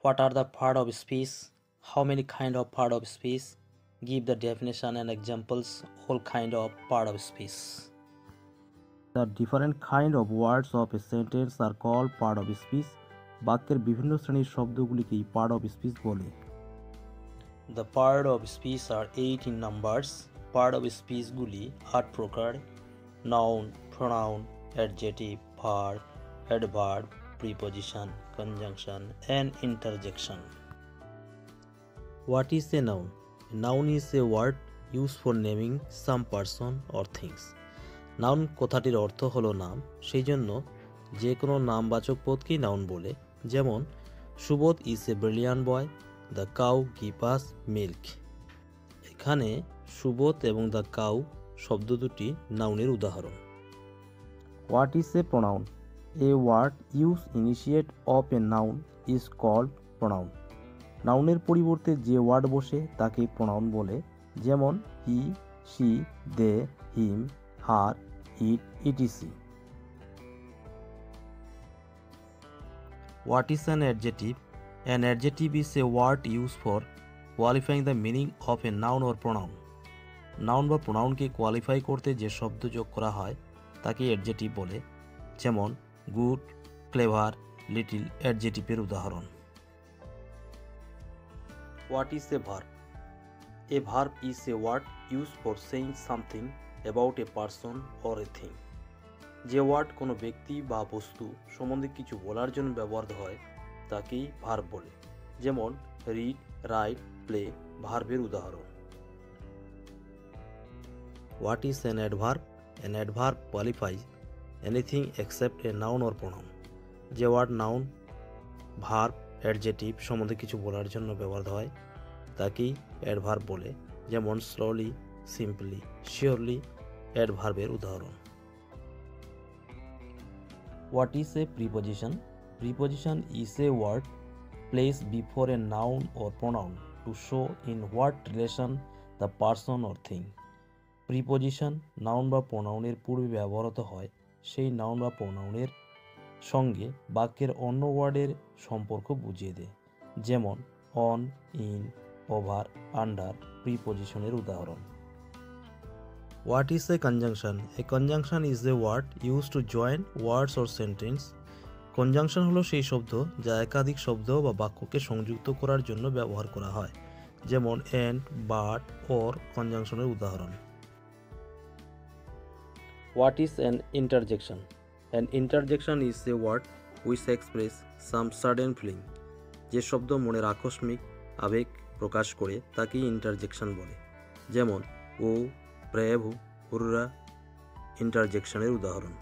What are the part of speech? How many kind of part of speech? Give the definition and examples. All kind of part of speech. The different kind of words of a sentence are called part of speech. বাক্যের বিভিন্ন শ্রেণীর শব্দগুলিকেই part of speech বলে। The part of speech are 8 in numbers. Part of speech গুলি 8 প্রকার: noun, pronoun, adjective, verb, adverb, preposition, conjunction and interjection. What is a noun? A noun is a word used for naming some person or things. Noun কথাটির অর্থ হলো নাম, সেই জন্য যে কোনো নামবাচক পদকেই নাউন বলে। যেমন Subodh is a brilliant boy, the cow give us milk. এখানে সুবোধ এবং দ্য কাউ শব্দ দুটি নাউনের উদাহরণ। What is a pronoun? A word used initiate of a noun is called pronoun. নাউনের পরিবর্তে যে ওয়ার্ড বসে তাকে প্রোনাউন বলে। যেমন he, she, they, him, her, it, etc. What is an adjective? An adjective is a word used for qualifying the meaning of a noun or pronoun. Noun বা প্রোনাউনকে qualify করতে যে শব্দ যোগ করা হয় তাকে অ্যাডজেটিভ বলে। যেমন গুড, ক্লেভার, লিটল অ্যাডজেটিভের উদাহরণ। What is a verb? A verb is a word used for saying something about a person or a thing. যে ওয়ার্ড কোনো ব্যক্তি বা বস্তু সম্বন্ধে কিছু বলার জন্য ব্যবহৃত হয় তাকেই ভার্ব বলে। যেমন রিড, রাইট, প্লে ভার্বের উদাহরণ। What is an adverb? An adverb qualifies anything except a noun or pronoun. যে ওয়ার্ড নাউন, ভার্ব, অ্যাডজেটিভ সম্বন্ধে কিছু বলার জন্য ব্যবহৃত হয় তাকেই অ্যাডভার্ব বলে। যেমন স্লোলি, সিম্পলি, শিওরলি অ্যাডভার্বের উদাহরণ। What is a preposition? Preposition is a word placed before a noun or pronoun to show in what relation the person or thing. Preposition noun বা প্রোনাউনের পূর্বে ব্যবহৃত হয় সেই নাউন বা প্রোনাউনের সঙ্গে বাক্যের অন্য ওয়ার্ডের সম্পর্ক বুঝিয়ে দেয়। যেমন অন, ইন, ওভার, আন্ডার প্রিপোজিশনের উদাহরণ। What is a conjunction? A conjunction is a word used to join words or sentence. Conjunction হলো সেই শব্দ যা একাধিক শব্দ বা বাক্যকে সংযুক্ত করার জন্য ব্যবহার করা হয়। যেমন এন্ড, বাট, অর কনজাংশনের উদাহরণ। What is an interjection? An interjection is a word which express some sudden feeling. যে শব্দ মনের আকস্মিক আবেগ প্রকাশ করে তাকেই ইন্টারজেকশন বলে। যেমন ও, প্রেভু, হুররা ইন্টারজেকশনের উদাহরণ।